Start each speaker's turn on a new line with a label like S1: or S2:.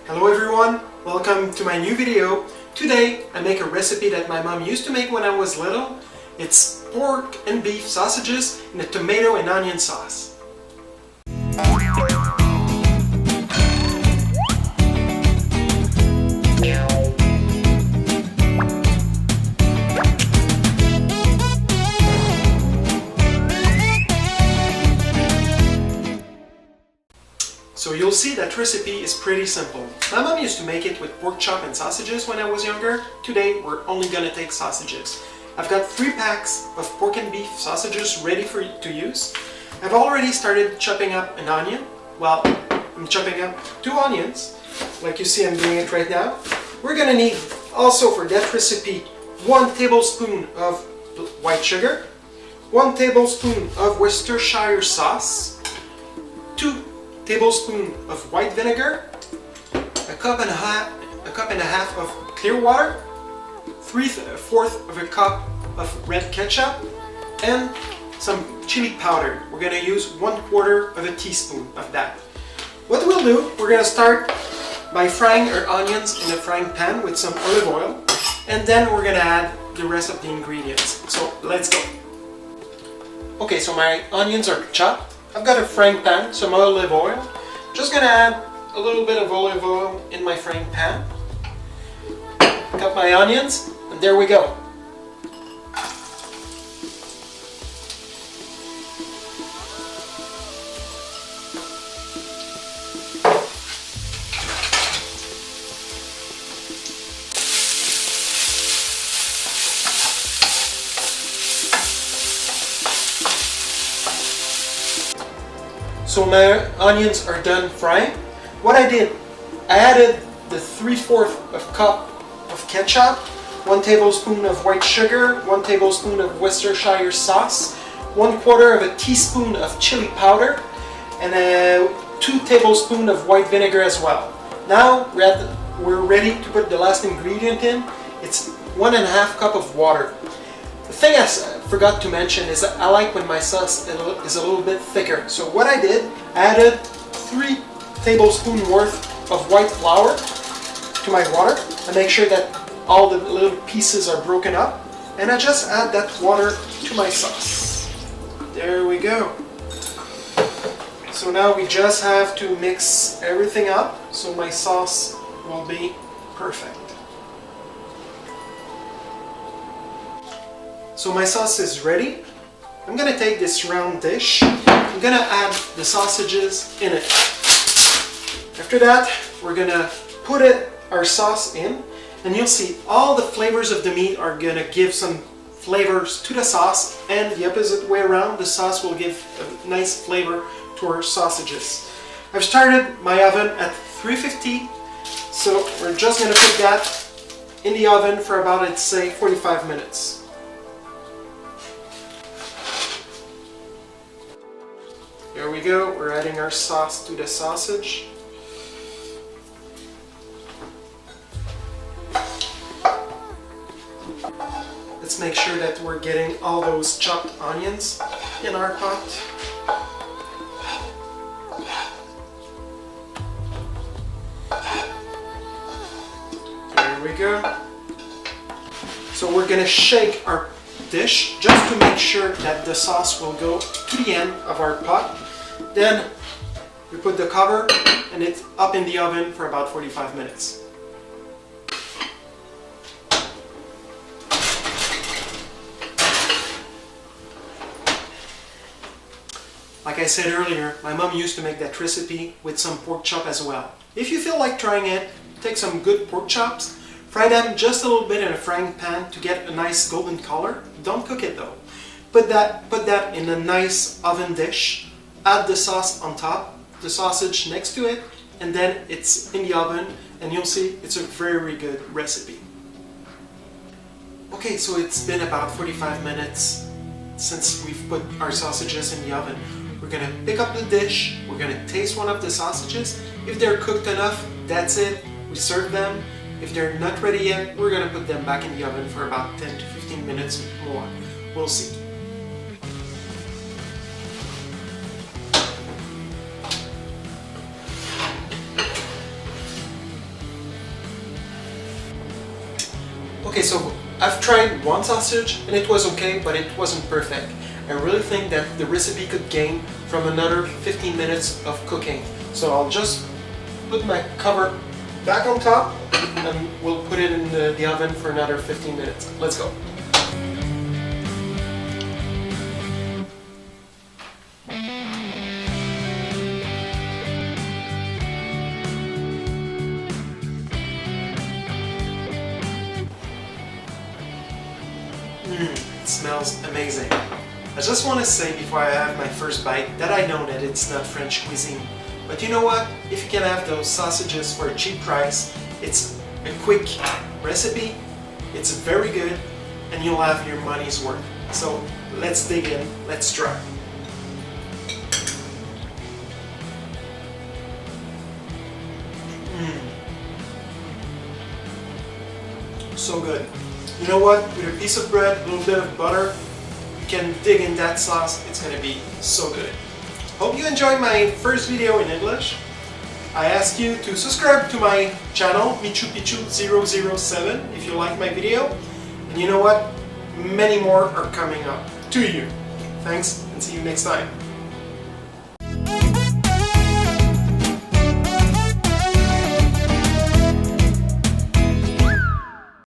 S1: Hello everyone, welcome to my new video. Today I make a recipe that my mom used to make when I was little. It's pork and beef sausages in a tomato and onion sauce. So you'll see that recipe is pretty simple. My mom used to make it with pork chop and sausages when I was younger. Today we're only gonna take sausages. I've got 3 packs of pork and beef sausages ready for you to use. I've already started chopping up an onion. Well, I'm chopping up 2 onions, like you see I'm doing it right now. We're gonna need also for that recipe 1 tablespoon of white sugar, 1 tablespoon of Worcestershire sauce, 2 tablespoons of white vinegar, a cup and a half of clear water, 3/4 of a cup of red ketchup, and some chili powder. We're gonna use 1/4 of a teaspoon of that. What we'll do, we're gonna start by frying our onions in a frying pan with some olive oil, and then we're gonna add the rest of the ingredients. So let's go. Okay, so my onions are chopped. I've got a frying pan, some olive oil. Just gonna add a little bit of olive oil in my frying pan. Got my onions, and there we go. So my onions are done frying. What I did, I added the 3/4 of cup of ketchup, 1 tablespoon of white sugar, 1 tablespoon of Worcestershire sauce, 1/4 of a teaspoon of chili powder, and 2 tablespoons of white vinegar as well. Now we're ready to put the last ingredient in. It's 1.5 cup of water. The thing I forgot to mention is that I like when my sauce is a little bit thicker. So what I did, I added 3 tablespoons worth of white flour to my water. I make sure that all the little pieces are broken up, and I just add that water to my sauce. There we go. So now we just have to mix everything up so my sauce will be perfect. So my sauce is ready. I'm gonna take this round dish. I'm gonna add the sausages in it. After that, we're gonna put our sauce in, and you'll see all the flavors of the meat are gonna give some flavors to the sauce, and the opposite way around, the sauce will give a nice flavor to our sausages. I've started my oven at 350, so we're just gonna put that in the oven for about, I'd say, 45 minutes. There we go, we're adding our sauce to the sausage. Let's make sure that we're getting all those chopped onions in our pot. There we go. So we're gonna shake our dish just to make sure that the sauce will go to the end of our pot. Then we put the cover, and it's up in the oven for about 45 minutes. Like I said earlier, my mom used to make that recipe with some pork chop as well. If you feel like trying it, take some good pork chops, fry them just a little bit in a frying pan to get a nice golden color. Don't cook it though. Put that in a nice oven dish. Add the sauce on top, the sausage next to it, and then it's in the oven, and you'll see it's a very good recipe. Okay, so it's been about 45 minutes since we've put our sausages in the oven. We're gonna pick up the dish, we're gonna taste one of the sausages. If they're cooked enough, that's it, we serve them. If they're not ready yet, we're gonna put them back in the oven for about 10 to 15 minutes more. We'll see. Okay, so I've tried one sausage and it was okay, but it wasn't perfect. I really think that the recipe could gain from another 15 minutes of cooking. So I'll just put my cover back on top and we'll put it in the oven for another 15 minutes. Let's go. It smells amazing. I just want to say before I have my first bite that I know that it's not French cuisine. But you know what? If you can have those sausages for a cheap price, it's a quick recipe, it's very good, and you'll have your money's worth. So let's dig in, let's try. So good. You know what? With a piece of bread, a little bit of butter, you can dig in that sauce. It's gonna be so good. Hope you enjoyed my first video in English. I ask you to subscribe to my channel, MichuPichu007, if you like my video. And you know what? Many more are coming up to you. Thanks, and see you next time.